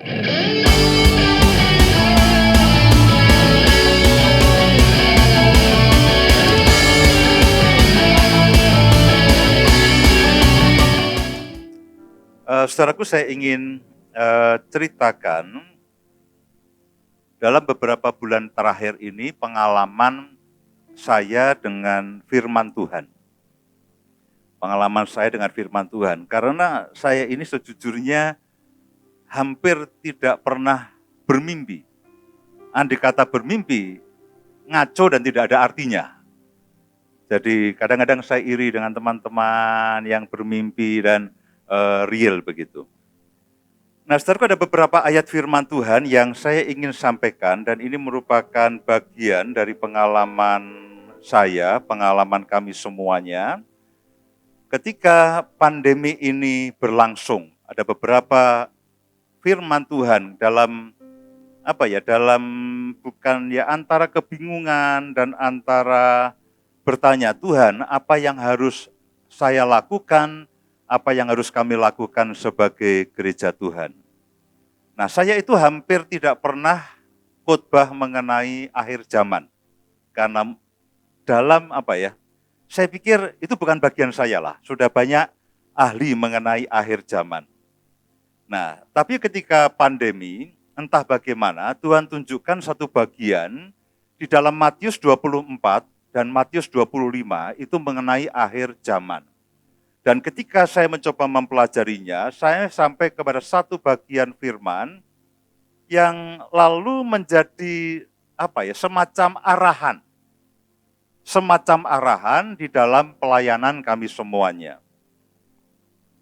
Saudaraku, saya ingin ceritakan dalam beberapa bulan terakhir ini pengalaman saya dengan firman Tuhan. Pengalaman saya dengan firman Tuhan, karena saya ini sejujurnya hampir tidak pernah bermimpi. Andai kata bermimpi, ngaco dan tidak ada artinya. Jadi kadang-kadang saya iri dengan teman-teman yang bermimpi dan real begitu. Nah, saudaraku, ada beberapa ayat firman Tuhan yang saya ingin sampaikan, dan ini merupakan bagian dari pengalaman saya, pengalaman kami semuanya. Ketika pandemi ini berlangsung, ada beberapa firman Tuhan dalam dalam bukan ya antara kebingungan dan antara bertanya, Tuhan, apa yang harus saya lakukan, apa yang harus kami lakukan sebagai gereja Tuhan. Nah, saya itu hampir tidak pernah khotbah mengenai akhir zaman. Karena dalam saya pikir itu bukan bagian saya lah. Sudah banyak ahli mengenai akhir zaman. Nah, tapi ketika pandemi, entah bagaimana Tuhan tunjukkan satu bagian di dalam Matius 24 dan Matius 25 itu mengenai akhir zaman. Dan ketika saya mencoba mempelajarinya, saya sampai kepada satu bagian firman yang lalu menjadi semacam arahan. Semacam arahan di dalam pelayanan kami semuanya.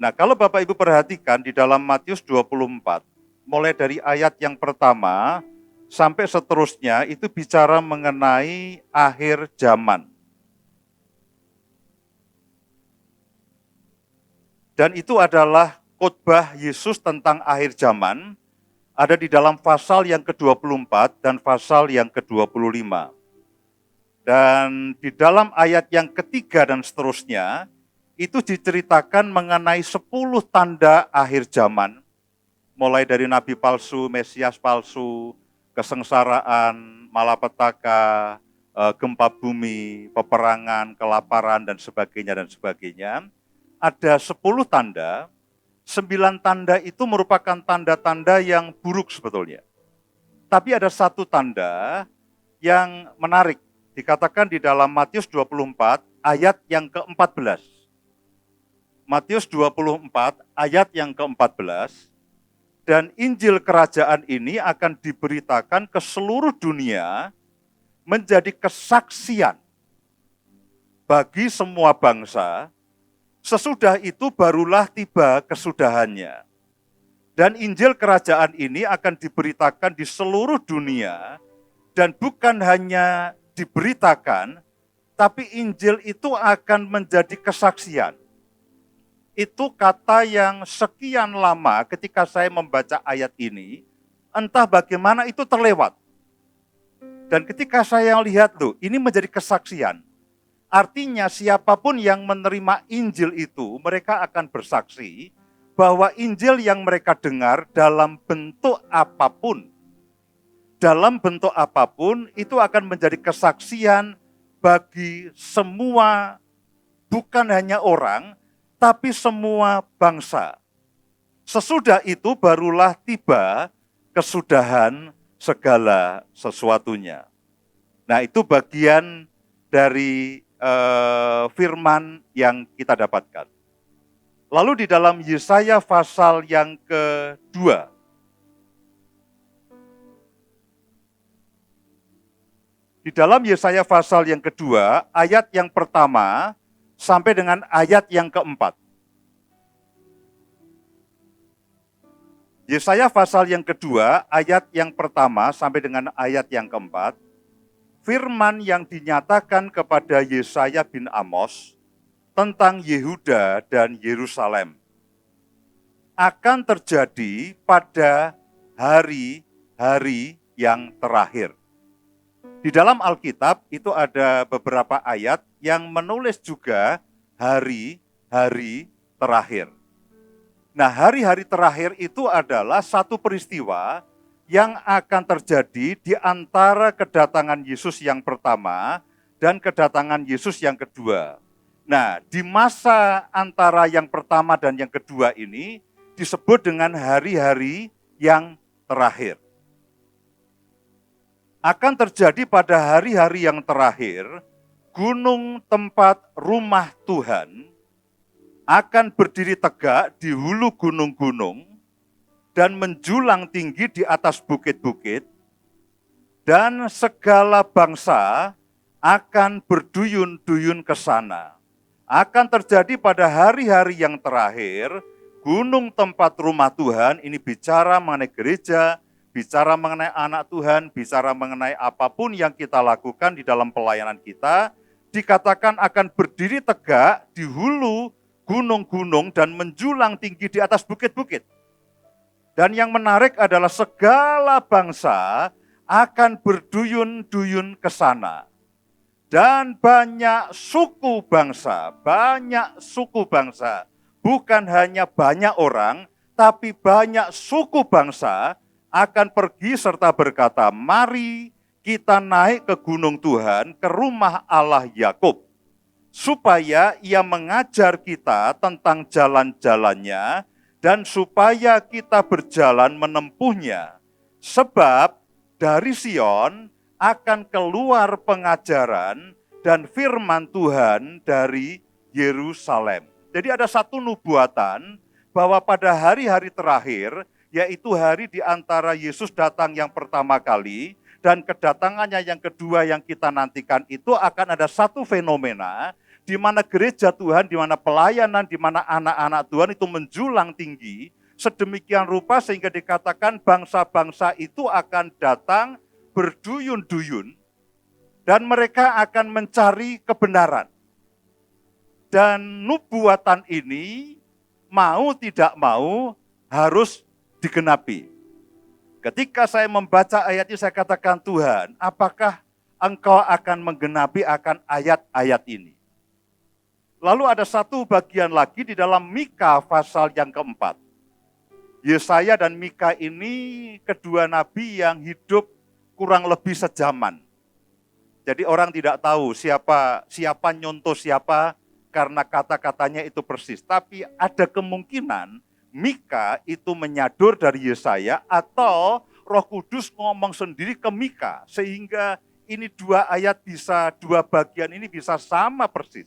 Nah, kalau Bapak Ibu perhatikan di dalam Matius 24, mulai dari ayat yang pertama sampai seterusnya itu bicara mengenai akhir zaman. Dan itu adalah khotbah Yesus tentang akhir zaman, ada di dalam pasal yang ke-24 dan pasal yang ke-25. Dan di dalam ayat yang ketiga dan seterusnya, itu diceritakan mengenai 10 tanda akhir zaman, mulai dari nabi palsu, Mesias palsu, kesengsaraan, malapetaka, gempa bumi, peperangan, kelaparan, dan sebagainya. Ada 10 tanda, 9 tanda itu merupakan tanda-tanda yang buruk sebetulnya. Tapi ada satu tanda yang menarik, dikatakan di dalam Matius 24 ayat yang ke-14. Matius 24 ayat yang ke-14, dan Injil kerajaan ini akan diberitakan ke seluruh dunia menjadi kesaksian bagi semua bangsa, sesudah itu barulah tiba kesudahannya. Dan Injil kerajaan ini akan diberitakan di seluruh dunia, dan bukan hanya diberitakan, tapi Injil itu akan menjadi kesaksian. Itu kata yang sekian lama ketika saya membaca ayat ini, entah bagaimana itu terlewat. Dan ketika saya lihat ini menjadi kesaksian. Artinya siapapun yang menerima Injil itu, mereka akan bersaksi bahwa Injil yang mereka dengar dalam bentuk apapun, itu akan menjadi kesaksian bagi semua, bukan hanya orang, tapi semua bangsa. Sesudah itu barulah tiba kesudahan segala sesuatunya. Nah, itu bagian dari firman yang kita dapatkan. Lalu di dalam Yesaya pasal yang kedua, di dalam Yesaya pasal yang kedua, ayat yang pertama sampai dengan ayat yang keempat. Yesaya pasal yang kedua, ayat yang pertama sampai dengan ayat yang keempat, firman yang dinyatakan kepada Yesaya bin Amos tentang Yehuda dan Yerusalem akan terjadi pada hari-hari yang terakhir. Di dalam Alkitab itu ada beberapa ayat yang menulis juga hari-hari terakhir. Nah, hari-hari terakhir itu adalah satu peristiwa yang akan terjadi di antara kedatangan Yesus yang pertama dan kedatangan Yesus yang kedua. Nah, di masa antara yang pertama dan yang kedua ini disebut dengan hari-hari yang terakhir. Akan terjadi pada hari-hari yang terakhir, gunung tempat rumah Tuhan akan berdiri tegak di hulu gunung-gunung dan menjulang tinggi di atas bukit-bukit, dan segala bangsa akan berduyun-duyun ke sana. Akan terjadi pada hari-hari yang terakhir, gunung tempat rumah Tuhan ini bicara mengenai gereja, bicara mengenai anak Tuhan, bicara mengenai apapun yang kita lakukan di dalam pelayanan kita, dikatakan akan berdiri tegak di hulu gunung-gunung dan menjulang tinggi di atas bukit-bukit. Dan yang menarik adalah segala bangsa akan berduyun-duyun ke sana. Dan banyak suku bangsa, bukan hanya banyak orang, tapi banyak suku bangsa akan pergi serta berkata, mari kita naik ke gunung Tuhan, ke rumah Allah Yakub, supaya ia mengajar kita tentang jalan-jalannya, dan supaya kita berjalan menempuhnya. Sebab dari Sion akan keluar pengajaran dan firman Tuhan dari Yerusalem. Jadi ada satu nubuatan bahwa pada hari-hari terakhir, yaitu hari di antara Yesus datang yang pertama kali dan kedatangannya yang kedua yang kita nantikan, itu akan ada satu fenomena di mana gereja Tuhan, di mana pelayanan, di mana anak-anak Tuhan itu menjulang tinggi sedemikian rupa sehingga dikatakan bangsa-bangsa itu akan datang berduyun-duyun dan mereka akan mencari kebenaran. Dan nubuatan ini mau tidak mau harus digenapi. Ketika saya membaca ayat ini saya katakan, Tuhan, apakah Engkau akan menggenapi akan ayat-ayat ini? Lalu ada satu bagian lagi di dalam Mika pasal yang keempat. Yesaya dan Mika ini kedua nabi yang hidup kurang lebih sejaman. Jadi orang tidak tahu siapa nyontoh siapa karena kata-katanya itu persis. Tapi ada kemungkinan Mika itu menyadur dari Yesaya atau Roh Kudus ngomong sendiri ke Mika. Sehingga ini dua bagian ini bisa sama persis.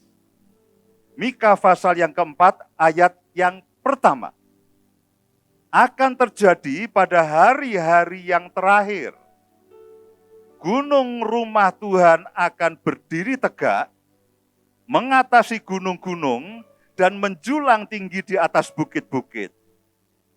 Mika pasal yang keempat ayat yang pertama. Akan terjadi pada hari-hari yang terakhir. Gunung rumah Tuhan akan berdiri tegak, mengatasi gunung-gunung, dan menjulang tinggi di atas bukit-bukit.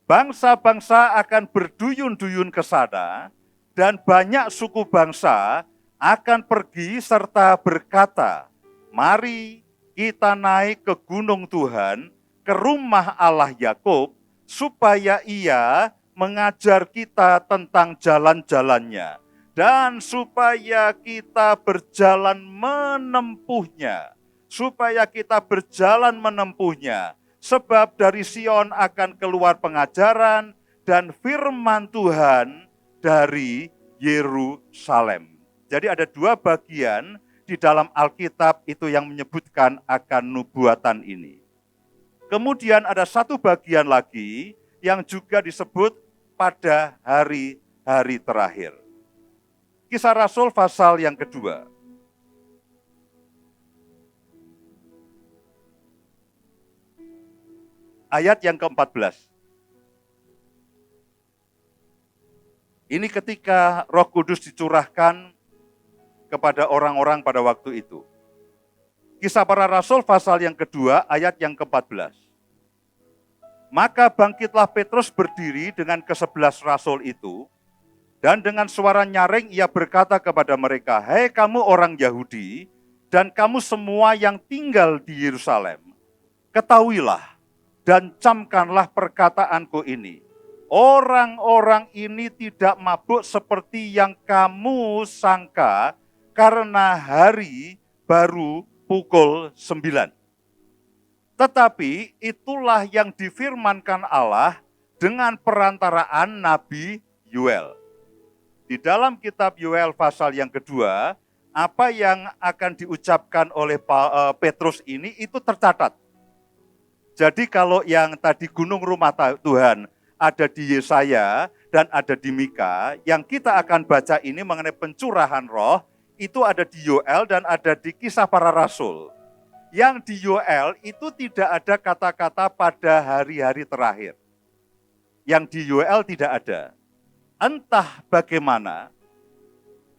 Bangsa-bangsa akan berduyun-duyun ke sana, dan banyak suku bangsa akan pergi serta berkata, mari kita naik ke gunung Tuhan, ke rumah Allah Yakub, supaya ia mengajar kita tentang jalan-jalannya, dan supaya kita berjalan menempuhnya. Sebab dari Sion akan keluar pengajaran dan firman Tuhan dari Yerusalem. Jadi ada dua bagian di dalam Alkitab itu yang menyebutkan akan nubuatan ini. Kemudian ada satu bagian lagi yang juga disebut pada hari-hari terakhir. Kisah Rasul pasal yang kedua. Ayat yang ke-14. Ini ketika Roh Kudus dicurahkan kepada orang-orang pada waktu itu. Kisah para Rasul pasal yang kedua ayat yang ke-14. Maka bangkitlah Petrus berdiri dengan ke-11 rasul itu, dan dengan suara nyaring ia berkata kepada mereka, hei kamu orang Yahudi, dan kamu semua yang tinggal di Yerusalem, ketahuilah dan camkanlah perkataanku ini. Orang-orang ini tidak mabuk seperti yang kamu sangka, karena hari baru pukul 9. Tetapi itulah yang difirmankan Allah dengan perantaraan Nabi Yoel. Di dalam kitab Yoel pasal yang kedua, apa yang akan diucapkan oleh Petrus ini itu tercatat. Jadi kalau yang tadi gunung rumah Tuhan ada di Yesaya dan ada di Mika, yang kita akan baca ini mengenai pencurahan roh, itu ada di Yoel dan ada di Kisah Para Rasul. Yang di Yoel itu tidak ada kata-kata pada hari-hari terakhir. Yang di Yoel tidak ada. Entah bagaimana,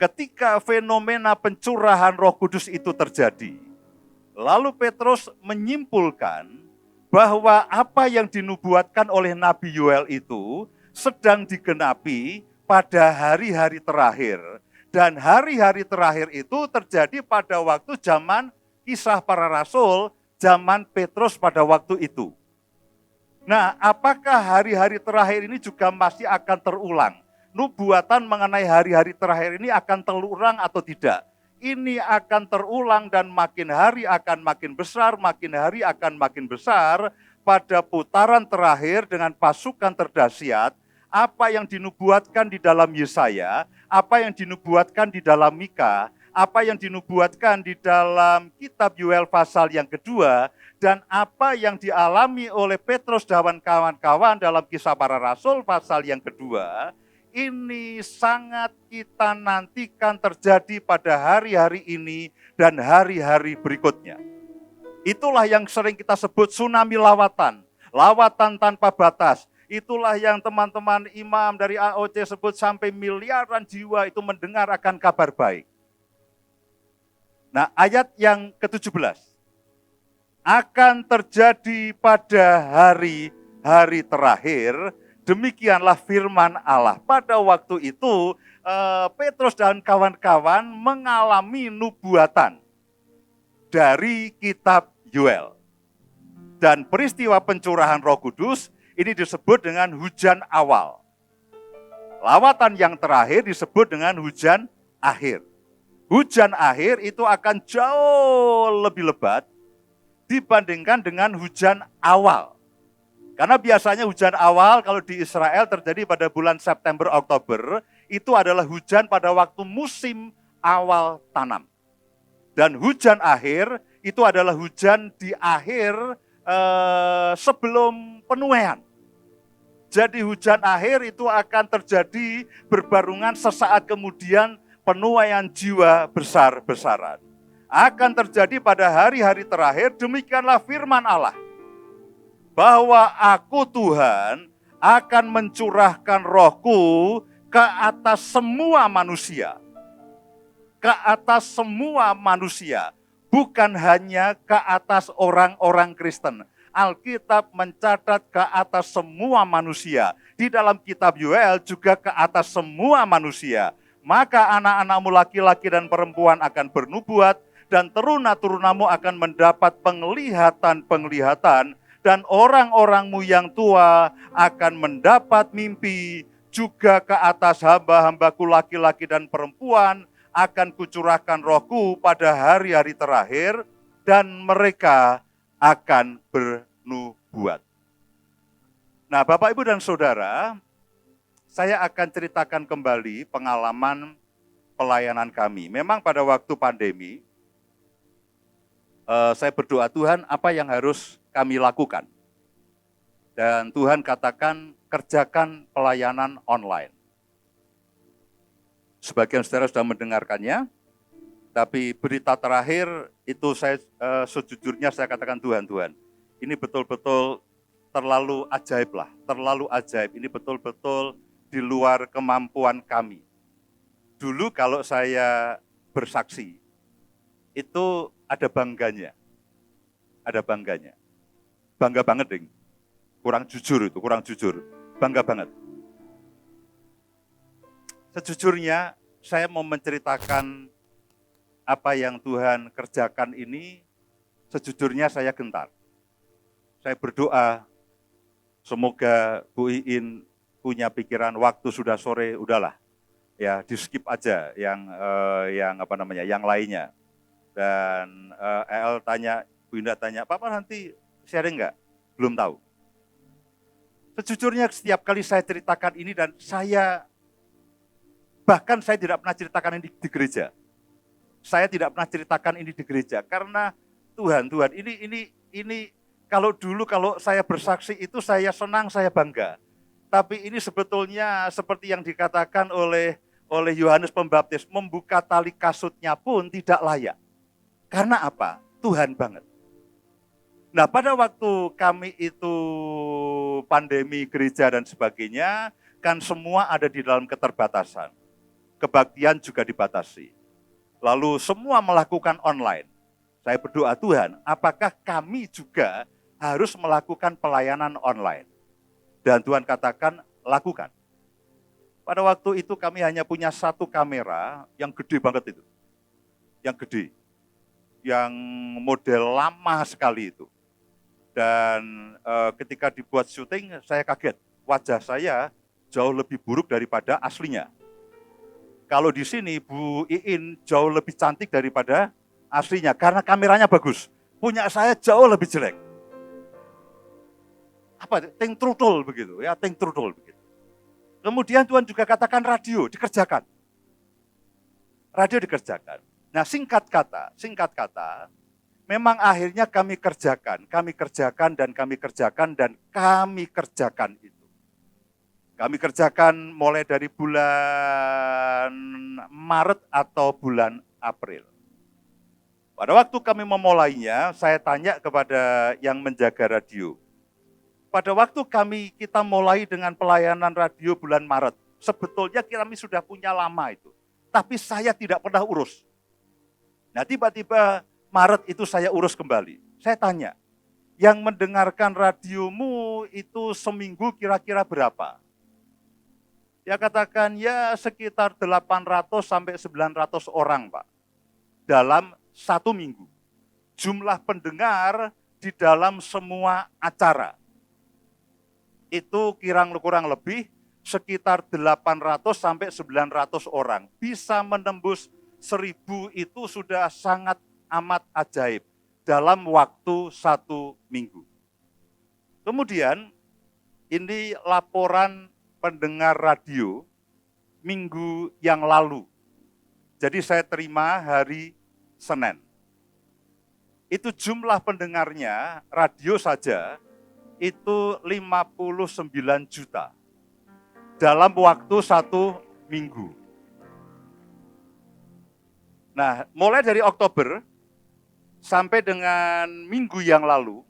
ketika fenomena pencurahan Roh Kudus itu terjadi, lalu Petrus menyimpulkan bahwa apa yang dinubuatkan oleh Nabi Yoel itu sedang digenapi pada hari-hari terakhir. Dan hari-hari terakhir itu terjadi pada waktu zaman Kisah Para Rasul, zaman Petrus pada waktu itu. Nah, apakah hari-hari terakhir ini juga masih akan terulang? Nubuatan mengenai hari-hari terakhir ini akan terulang atau tidak? Ini akan terulang dan makin hari akan makin besar, makin hari akan makin besar. Pada putaran terakhir dengan pasukan terdahsyat, apa yang dinubuatkan di dalam Yesaya, apa yang dinubuatkan di dalam Mika, apa yang dinubuatkan di dalam kitab Yoel pasal yang kedua, dan apa yang dialami oleh Petrus dan kawan-kawan dalam Kisah Para Rasul pasal yang kedua, ini sangat kita nantikan terjadi pada hari-hari ini dan hari-hari berikutnya. Itulah yang sering kita sebut tsunami lawatan, lawatan tanpa batas. Itulah yang teman-teman imam dari AOC sebut sampai miliaran jiwa itu mendengar akan kabar baik. Nah, ayat yang ke-17. Akan terjadi pada hari-hari terakhir, demikianlah firman Allah. Pada waktu itu, Petrus dan kawan-kawan mengalami nubuatan dari kitab Yoel. Dan peristiwa pencurahan Roh Kudus ini disebut dengan hujan awal. Lawatan yang terakhir disebut dengan hujan akhir. Hujan akhir itu akan jauh lebih lebat dibandingkan dengan hujan awal. Karena biasanya hujan awal kalau di Israel terjadi pada bulan September-Oktober, itu adalah hujan pada waktu musim awal tanam. Dan hujan akhir itu adalah hujan di akhir sebelum penuaian. Jadi hujan akhir itu akan terjadi berbarengan sesaat kemudian penuaian jiwa besar-besaran. Akan terjadi pada hari-hari terakhir, demikianlah firman Allah. Bahwa aku Tuhan akan mencurahkan rohku ke atas semua manusia. Ke atas semua manusia. Bukan hanya ke atas orang-orang Kristen. Alkitab mencatat ke atas semua manusia. Di dalam kitab Yoel juga ke atas semua manusia. Maka anak-anakmu laki-laki dan perempuan akan bernubuat, dan teruna-turunamu akan mendapat penglihatan-penglihatan, dan orang-orangmu yang tua akan mendapat mimpi. Juga ke atas hamba-hambaku laki-laki dan perempuan akan kucurahkan rohku pada hari-hari terakhir, dan mereka akan bernubuat. Nah, Bapak, Ibu, dan Saudara, saya akan ceritakan kembali pengalaman pelayanan kami. Memang pada waktu pandemi, saya berdoa, Tuhan, apa yang harus kami lakukan? Dan Tuhan katakan, kerjakan pelayanan online. Sebagian saudara sudah mendengarkannya, tapi berita terakhir itu saya sejujurnya saya katakan, Tuhan, ini betul-betul terlalu ajaib lah, terlalu ajaib. Ini betul-betul di luar kemampuan kami. Dulu kalau saya bersaksi, itu ada bangganya. Ada bangganya. Bangga banget, ding. Kurang jujur. Bangga banget. Sejujurnya, saya mau menceritakan apa yang Tuhan kerjakan ini, sejujurnya saya gentar. Saya berdoa, semoga Bu Iin punya pikiran waktu sudah sore, udahlah. Ya, di skip aja yang lainnya. Dan El tanya, Bu Indah tanya, Papa nanti sharing enggak? Belum tahu. Sejujurnya setiap kali saya ceritakan ini dan bahkan saya tidak pernah ceritakan ini di gereja. Saya tidak pernah ceritakan ini di gereja karena Tuhan, ini kalau dulu kalau saya bersaksi itu saya senang, saya bangga. Tapi ini sebetulnya seperti yang dikatakan oleh Yohanes Pembaptis, membuka tali kasutnya pun tidak layak. Karena apa? Tuhan banget. Nah, pada waktu kami itu pandemi gereja dan sebagainya, kan semua ada di dalam keterbatasan. Kebaktian juga dibatasi. Lalu semua melakukan online. Saya berdoa, Tuhan, apakah kami juga harus melakukan pelayanan online? Dan Tuhan katakan, lakukan. Pada waktu itu kami hanya punya satu kamera yang gede banget itu. Yang gede. Yang model lama sekali itu. Dan ketika dibuat syuting, saya kaget. Wajah saya jauh lebih buruk daripada aslinya. Kalau di sini Bu Iin jauh lebih cantik daripada aslinya. Karena kameranya bagus. Punya saya jauh lebih jelek. Apa? Ting trudul begitu ya, ting trudul begitu. Kemudian Tuhan juga katakan radio dikerjakan. Radio dikerjakan. Nah singkat kata, memang akhirnya kami kerjakan itu. Kami kerjakan mulai dari bulan Maret atau bulan April. Pada waktu kami memulainya, saya tanya kepada yang menjaga radio. Pada waktu kita mulai dengan pelayanan radio bulan Maret, sebetulnya kami sudah punya lama itu. Tapi saya tidak pernah urus. Nah tiba-tiba Maret itu saya urus kembali. Saya tanya, yang mendengarkan radiomu itu seminggu kira-kira berapa? Dia katakan ya sekitar 800 sampai 900 orang Pak. Dalam satu minggu. Jumlah pendengar di dalam semua acara. Itu kurang lebih sekitar 800 sampai 900 orang. Bisa menembus 1000 itu sudah sangat amat ajaib dalam waktu satu minggu. Kemudian ini laporan pendengar radio minggu yang lalu. Jadi saya terima hari Senin. Itu jumlah pendengarnya radio saja itu 59 juta dalam waktu satu minggu. Nah, mulai dari Oktober sampai dengan minggu yang lalu,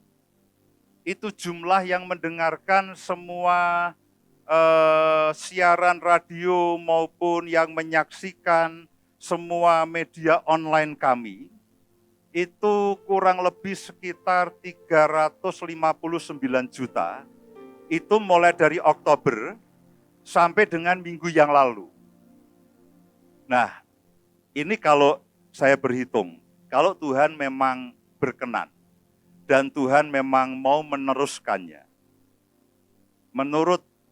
itu jumlah yang mendengarkan semua siaran radio maupun yang menyaksikan semua media online kami, itu kurang lebih sekitar 359 juta, itu mulai dari Oktober sampai dengan minggu yang lalu. Nah, ini kalau saya berhitung, kalau Tuhan memang berkenan, dan Tuhan memang mau meneruskannya.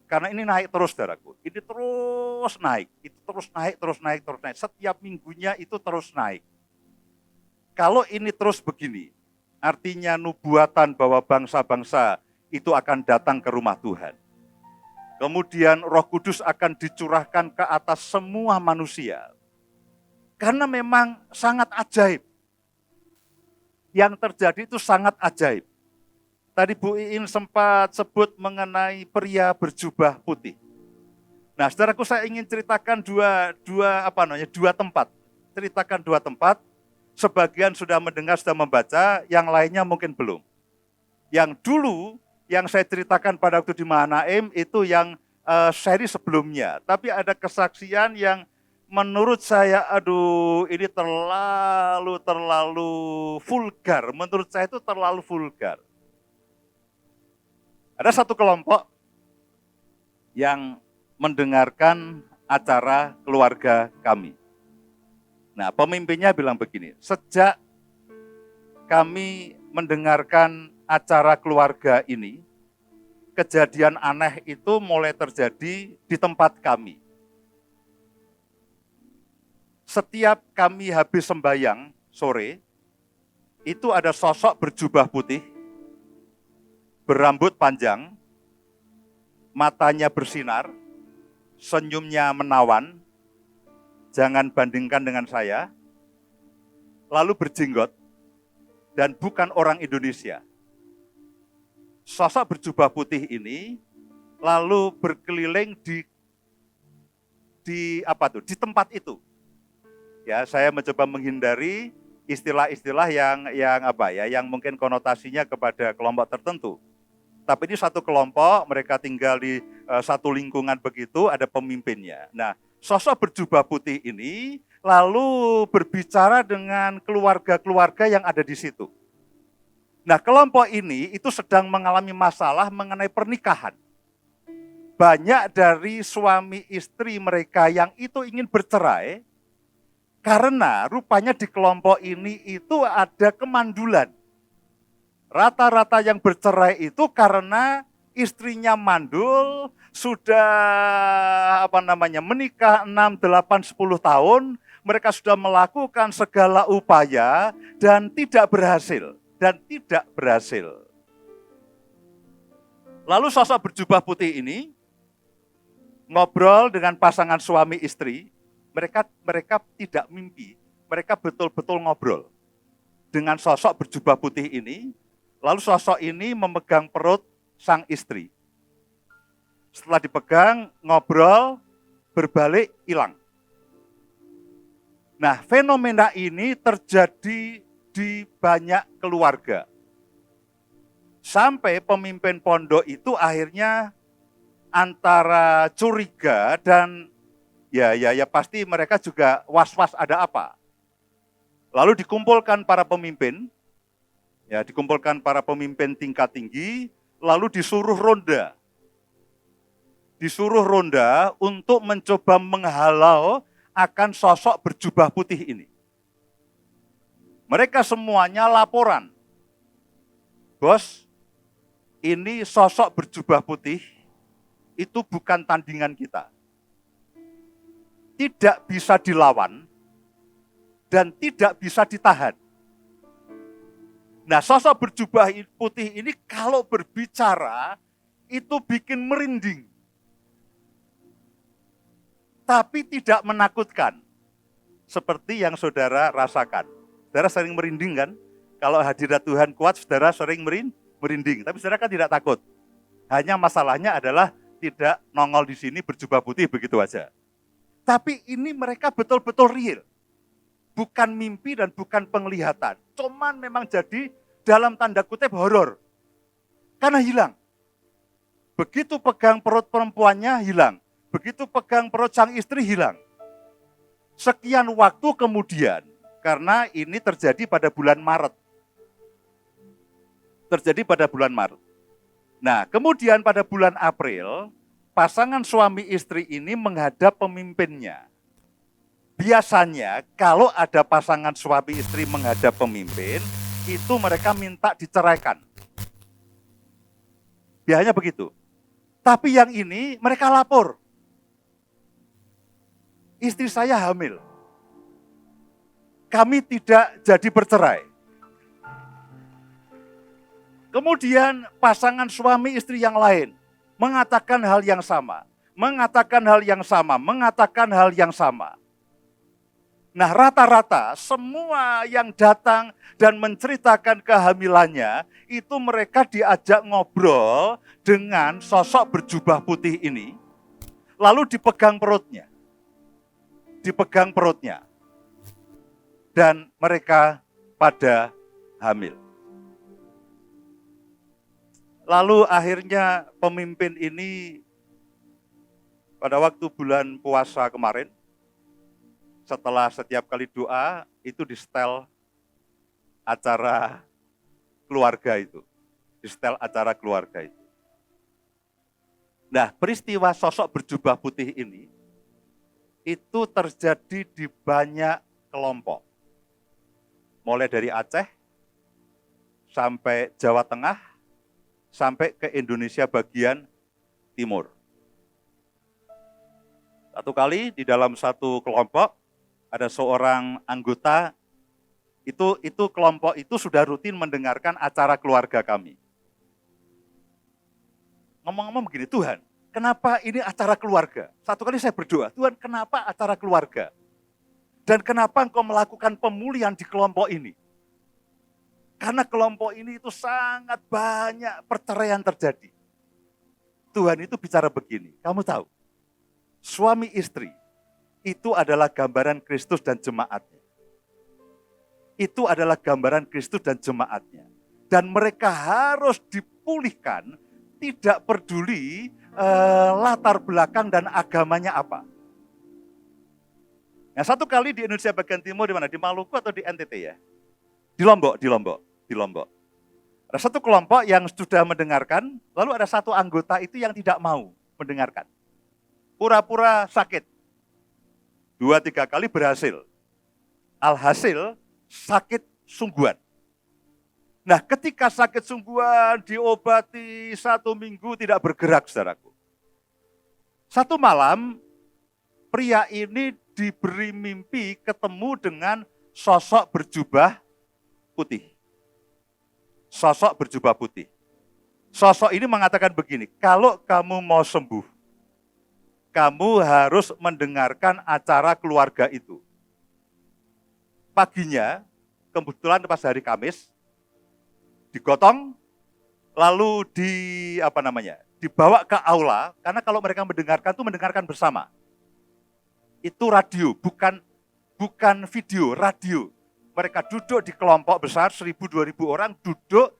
Karena ini naik terus, saudaraku, ini terus naik, itu terus naik. Setiap minggunya itu terus naik. Kalau ini terus begini, artinya nubuatan bahwa bangsa-bangsa itu akan datang ke rumah Tuhan. Kemudian Roh Kudus akan dicurahkan ke atas semua manusia. Karena memang sangat ajaib. Yang terjadi itu sangat ajaib. Tadi Bu Iin sempat sebut mengenai pria berjubah putih. Nah, saudaraku, saya ingin ceritakan dua tempat. Ceritakan dua tempat. Sebagian sudah mendengar, sudah membaca, yang lainnya mungkin belum. Yang dulu, yang saya ceritakan pada waktu di Mahanaim, itu yang seri sebelumnya. Tapi ada kesaksian yang menurut saya, ini terlalu vulgar. Menurut saya itu terlalu vulgar. Ada satu kelompok yang mendengarkan acara keluarga kami. Nah, pemimpinnya bilang begini, sejak kami mendengarkan acara keluarga ini, kejadian aneh itu mulai terjadi di tempat kami. Setiap kami habis sembahyang sore, itu ada sosok berjubah putih, berambut panjang, matanya bersinar, senyumnya menawan, jangan bandingkan dengan saya, lalu berjenggot, dan bukan orang Indonesia. Sosok berjubah putih ini lalu berkeliling di tempat itu. Ya, saya mencoba menghindari istilah-istilah yang mungkin konotasinya kepada kelompok tertentu. Tapi ini satu kelompok, mereka tinggal di satu lingkungan begitu, ada pemimpinnya. Nah, sosok berjubah putih ini lalu berbicara dengan keluarga-keluarga yang ada di situ. Nah, kelompok ini itu sedang mengalami masalah mengenai pernikahan. Banyak dari suami istri mereka yang itu ingin bercerai, karena rupanya di kelompok ini itu ada kemandulan. Rata-rata yang bercerai itu karena istrinya mandul, sudah menikah 6, 8, 10 tahun, mereka sudah melakukan segala upaya dan tidak berhasil. Lalu sosok berjubah putih ini ngobrol dengan pasangan suami istri, mereka tidak mimpi, mereka betul-betul ngobrol dengan sosok berjubah putih ini. Lalu sosok ini memegang perut sang istri. Setelah dipegang, ngobrol, berbalik, hilang. Nah, fenomena ini terjadi di banyak keluarga. Sampai pemimpin pondok itu akhirnya antara curiga dan ya pasti mereka juga was-was ada apa. Lalu dikumpulkan para pemimpin, para pemimpin tingkat tinggi, lalu disuruh ronda untuk mencoba menghalau akan sosok berjubah putih ini. Mereka semuanya laporan, bos, ini sosok berjubah putih itu bukan tandingan kita. Tidak bisa dilawan dan tidak bisa ditahan. Nah, sosok berjubah putih ini kalau berbicara itu bikin merinding. Tapi tidak menakutkan. Seperti yang saudara rasakan. Saudara sering merinding kan? Kalau hadirat Tuhan kuat, saudara sering merinding. Tapi saudara kan tidak takut. Hanya masalahnya adalah tidak nongol di sini berjubah putih begitu aja. Tapi ini mereka betul-betul real. Bukan mimpi dan bukan penglihatan. Cuman memang jadi dalam tanda kutip horor. Karena hilang. Begitu pegang perut perempuannya hilang. Begitu pegang perut sang istri hilang. Sekian waktu kemudian, karena ini terjadi pada bulan Maret. Nah, kemudian pada bulan April, pasangan suami istri ini menghadap pemimpinnya. Biasanya kalau ada pasangan suami istri menghadap pemimpin, itu mereka minta diceraikan. Biasanya begitu. Tapi yang ini mereka lapor. Istri saya hamil. Kami tidak jadi bercerai. Kemudian pasangan suami istri yang lain mengatakan hal yang sama. Nah, rata-rata semua yang datang dan menceritakan kehamilannya, itu mereka diajak ngobrol dengan sosok berjubah putih ini, lalu dipegang perutnya. Dan mereka pada hamil. Lalu akhirnya pemimpin ini pada waktu bulan puasa kemarin, setelah setiap kali doa, itu di-setel acara keluarga itu. Nah, peristiwa sosok berjubah putih ini, itu terjadi di banyak kelompok. Mulai dari Aceh, sampai Jawa Tengah, sampai ke Indonesia bagian timur. Satu kali di dalam satu kelompok, ada seorang anggota, itu kelompok itu sudah rutin mendengarkan acara keluarga kami. ngomong-ngomong begini, Tuhan, kenapa ini acara keluarga? Satu kali saya berdoa, Tuhan kenapa acara keluarga? Dan kenapa engkau melakukan pemulihan di kelompok ini? Karena kelompok ini itu sangat banyak perceraian terjadi. Tuhan itu bicara begini, kamu tahu, suami istri itu adalah gambaran Kristus dan jemaatnya. Itu adalah gambaran Kristus dan jemaatnya. Dan mereka harus dipulihkan, tidak peduli latar belakang dan agamanya apa. Nah, satu kali di Indonesia bagian timur, di mana? Di Maluku atau di NTT ya? Di Lombok. Ada satu kelompok yang sudah mendengarkan, lalu ada satu anggota itu yang tidak mau mendengarkan. Pura-pura sakit. 2-3 kali berhasil. Alhasil, sakit sungguhan. Nah, ketika sakit sungguhan, diobati 1 minggu tidak bergerak, saudaraku. Satu malam, pria ini diberi mimpi ketemu dengan sosok berjubah putih. Sosok berjubah putih. Sosok ini mengatakan begini, kalau kamu mau sembuh, kamu harus mendengarkan acara keluarga itu. Paginya, kebetulan pas hari Kamis, digotong, lalu dibawa ke aula, karena kalau mereka mendengarkan itu mendengarkan bersama. Itu radio, bukan video, radio. Mereka duduk di kelompok besar, 1.000-2.000 orang duduk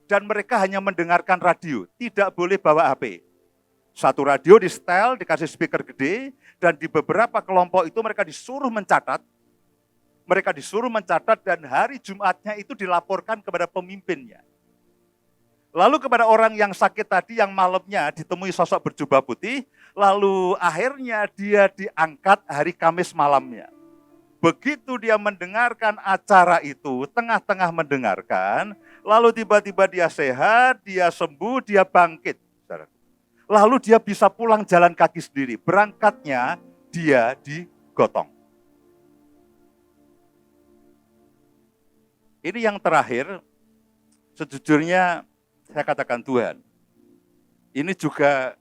dan mereka hanya mendengarkan radio, tidak boleh bawa HP. Satu radio di setel, dikasih speaker gede, dan di beberapa kelompok itu mereka disuruh mencatat. Mereka disuruh mencatat dan hari Jumatnya itu dilaporkan kepada pemimpinnya. Lalu kepada orang yang sakit tadi yang malamnya ditemui sosok berjubah putih, lalu akhirnya dia diangkat hari Kamis malamnya. Begitu dia mendengarkan acara itu, tengah-tengah mendengarkan, lalu tiba-tiba dia sehat, dia sembuh, dia bangkit. Lalu dia bisa pulang jalan kaki sendiri. Berangkatnya dia digotong. Ini yang terakhir, sejujurnya saya katakan Tuhan, ini juga,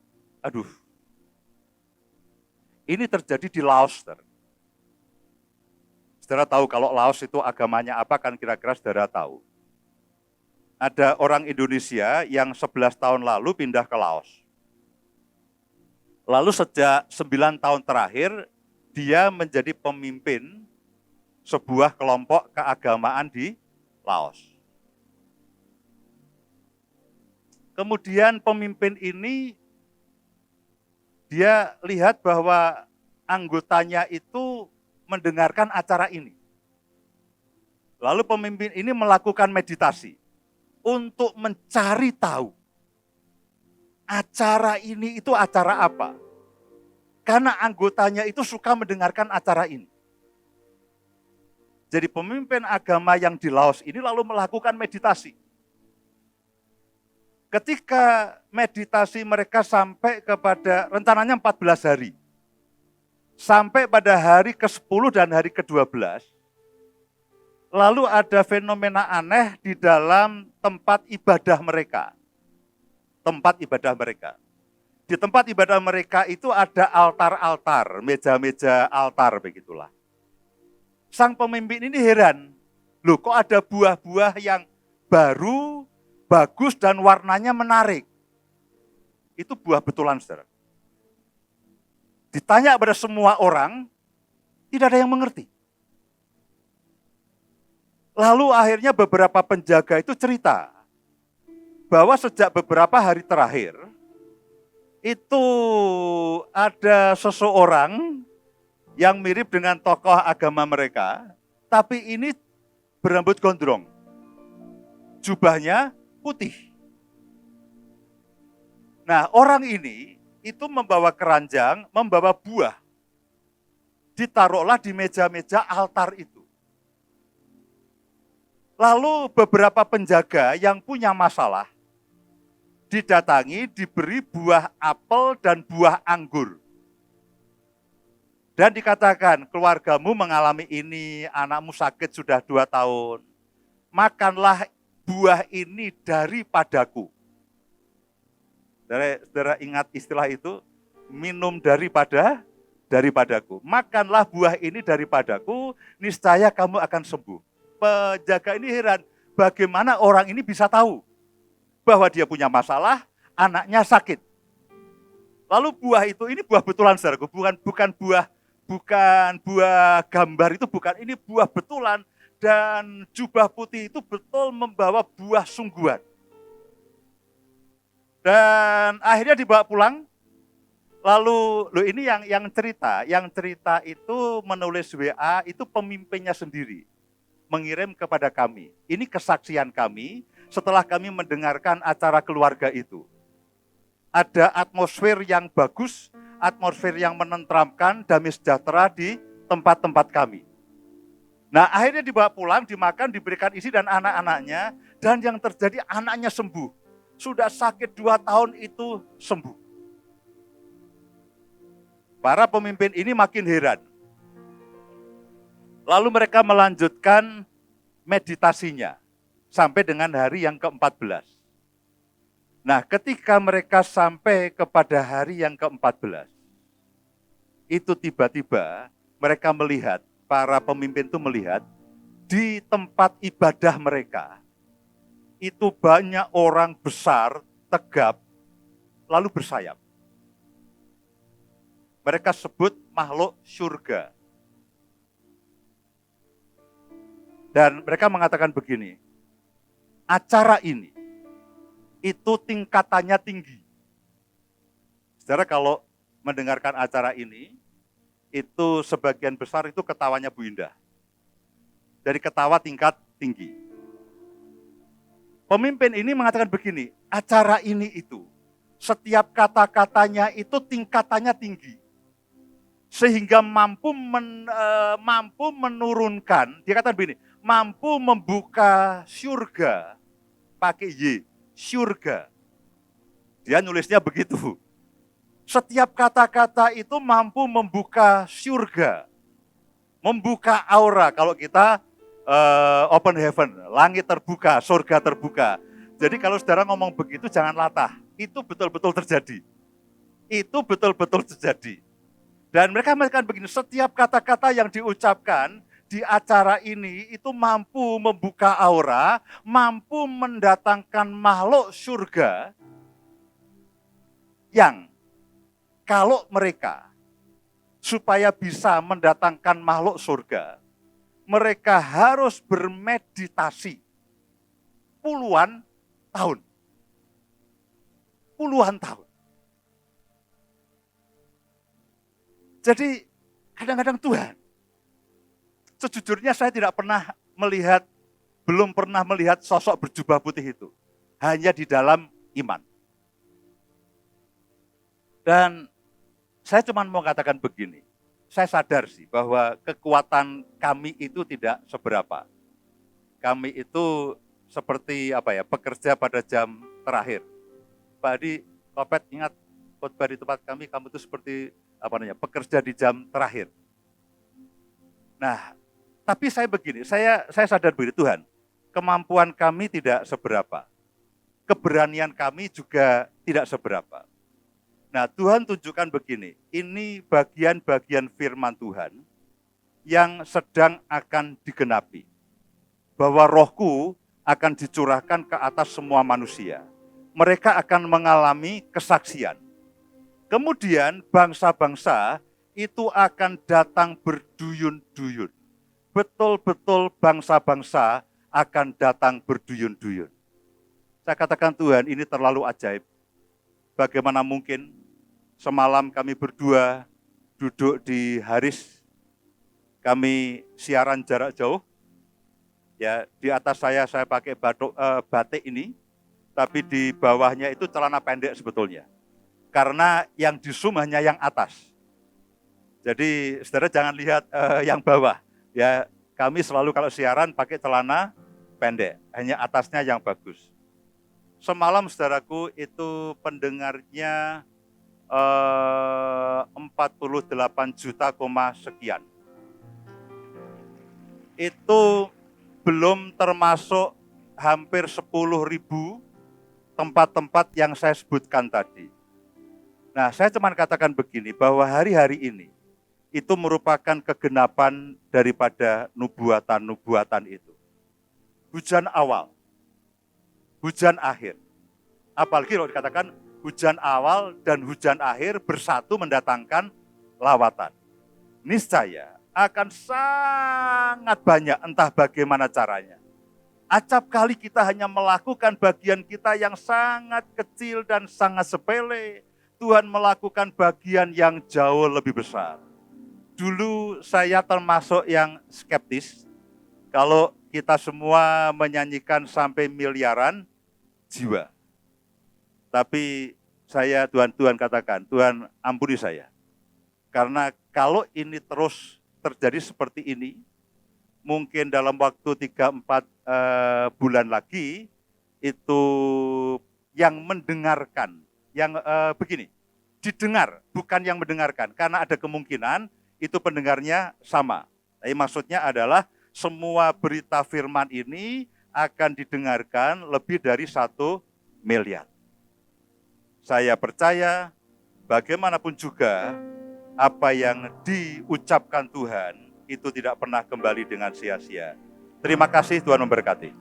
ini terjadi di Laos. Saudara tahu kalau Laos itu agamanya apa, kan kira-kira saudara tahu. Ada orang Indonesia yang 11 tahun lalu pindah ke Laos. Lalu sejak 9 tahun terakhir, dia menjadi pemimpin sebuah kelompok keagamaan di Laos. Kemudian pemimpin ini, dia lihat bahwa anggotanya itu mendengarkan acara ini. Lalu pemimpin ini melakukan meditasi untuk mencari tahu acara ini itu acara apa. Karena anggotanya itu suka mendengarkan acara ini. Jadi pemimpin agama yang di Laos ini lalu melakukan meditasi. Ketika meditasi mereka sampai kepada rencananya 14 hari. Sampai pada hari ke-10 dan hari ke-12, lalu ada fenomena aneh di dalam tempat ibadah mereka. Tempat ibadah mereka. Di tempat ibadah mereka itu ada altar-altar, meja-meja altar begitulah. Sang pemimpin ini heran, loh kok ada buah-buah yang baru, bagus dan warnanya menarik. Itu buah betulan, saudara. Ditanya pada semua orang, tidak ada yang mengerti. Lalu akhirnya beberapa penjaga itu cerita bahwa sejak beberapa hari terakhir, itu ada seseorang yang mirip dengan tokoh agama mereka, tapi ini berambut gondrong. Jubahnya putih. Nah, orang ini itu membawa keranjang, membawa buah. Ditaruhlah di meja-meja altar itu. Lalu beberapa penjaga yang punya masalah didatangi, diberi buah apel dan buah anggur. Dan dikatakan, keluargamu mengalami ini, anakmu sakit sudah 2 tahun. Makanlah buah ini daripadaku. Saudara ingat istilah itu? Minum daripadaku. Makanlah buah ini daripadaku, niscaya kamu akan sembuh. Penjaga ini heran, bagaimana orang ini bisa tahu bahwa dia punya masalah, anaknya sakit. Lalu buah itu, ini buah betulan saudaraku, bukan buah gambar itu, bukan, ini buah betulan, dan jubah putih itu betul membawa buah sungguhan. Dan akhirnya dibawa pulang. Lalu ini yang cerita itu menulis WA itu pemimpinnya sendiri, mengirim kepada kami. Ini kesaksian kami setelah kami mendengarkan acara keluarga itu. Ada atmosfer yang bagus, atmosfer yang menenteramkan, damai sejahtera di tempat-tempat kami. Nah, akhirnya dibawa pulang, dimakan, diberikan isi dan anak-anaknya, dan yang terjadi anaknya sembuh. Sudah sakit 2 tahun itu sembuh. Para pemimpin ini makin heran. Lalu mereka melanjutkan meditasinya sampai dengan hari yang ke-14. Nah, ketika mereka sampai kepada hari yang ke-14, itu tiba-tiba mereka melihat, para pemimpin itu melihat, di tempat ibadah mereka, itu banyak orang besar, tegap, lalu bersayap. Mereka sebut makhluk surga. Dan mereka mengatakan begini, acara ini, itu tingkatannya tinggi. Saudara kalau mendengarkan acara ini, itu sebagian besar itu ketawanya Bu Indah. Dari ketawa tingkat tinggi. Pemimpin ini mengatakan begini, acara ini itu, setiap kata-katanya itu tingkatannya tinggi. Sehingga mampu menurunkan, dia kata begini, mampu membuka surga, pakai Y, surga. Dia nulisnya begitu. Setiap kata-kata itu mampu membuka surga, membuka aura. Kalau kita open heaven, langit terbuka, surga terbuka. Jadi kalau saudara ngomong begitu jangan latah, itu betul-betul terjadi. Itu betul-betul terjadi. Dan mereka mengatakan begini, setiap kata-kata yang diucapkan di acara ini itu mampu membuka aura, mampu mendatangkan makhluk surga yang kalau mereka supaya bisa mendatangkan makhluk surga, mereka harus bermeditasi puluhan tahun. Puluhan tahun. Jadi kadang-kadang Tuhan, sejujurnya saya tidak pernah melihat, belum pernah melihat sosok berjubah putih itu. Hanya di dalam iman. Dan saya cuma mau katakan begini, saya sadar sih bahwa kekuatan kami itu tidak seberapa. Kami itu seperti pekerja pada jam terakhir. Pak Adi, Kopet ingat khotbah di tempat kami, kamu itu seperti pekerja di jam terakhir. Nah, tapi saya begini, saya sadar begini, Tuhan, kemampuan kami tidak seberapa. Keberanian kami juga tidak seberapa. Nah, Tuhan tunjukkan begini, ini bagian-bagian firman Tuhan yang sedang akan digenapi. Bahwa rohku akan dicurahkan ke atas semua manusia. Mereka akan mengalami kesaksian. Kemudian bangsa-bangsa itu akan datang berduyun-duyun. Betul-betul bangsa-bangsa akan datang berduyun-duyun. Saya katakan Tuhan ini terlalu ajaib. Bagaimana mungkin semalam kami berdua duduk di Haris, kami siaran jarak jauh. Ya, di atas saya pakai batik ini, tapi di bawahnya itu celana pendek sebetulnya. Karena yang di Zoom hanya yang atas. Jadi saudara jangan lihat yang bawah. Ya, kami selalu kalau siaran pakai celana pendek, hanya atasnya yang bagus. Semalam saudaraku itu pendengarnya 48 juta sekian. Itu belum termasuk hampir 10.000 tempat-tempat yang saya sebutkan tadi. Nah, saya cuma katakan begini, bahwa hari-hari ini itu merupakan kegenapan daripada nubuatan-nubuatan itu. Hujan awal, hujan akhir. Apalagi kalau dikatakan hujan awal dan hujan akhir bersatu mendatangkan lawatan. Niscaya akan sangat banyak, entah bagaimana caranya. Acap kali kita hanya melakukan bagian kita yang sangat kecil dan sangat sepele. Tuhan melakukan bagian yang jauh lebih besar. Dulu saya termasuk yang skeptis kalau kita semua menyanyikan sampai miliaran jiwa. Tapi Tuhan katakan, Tuhan ampuni saya. Karena kalau ini terus terjadi seperti ini, mungkin dalam waktu 3-4 bulan lagi, itu yang mendengarkan, yang begini, didengar, bukan yang mendengarkan. Karena ada kemungkinan itu pendengarnya sama. Tapi maksudnya adalah semua berita firman ini akan didengarkan lebih dari 1 miliar. Saya percaya bagaimanapun juga apa yang diucapkan Tuhan itu tidak pernah kembali dengan sia-sia. Terima kasih, Tuhan memberkati.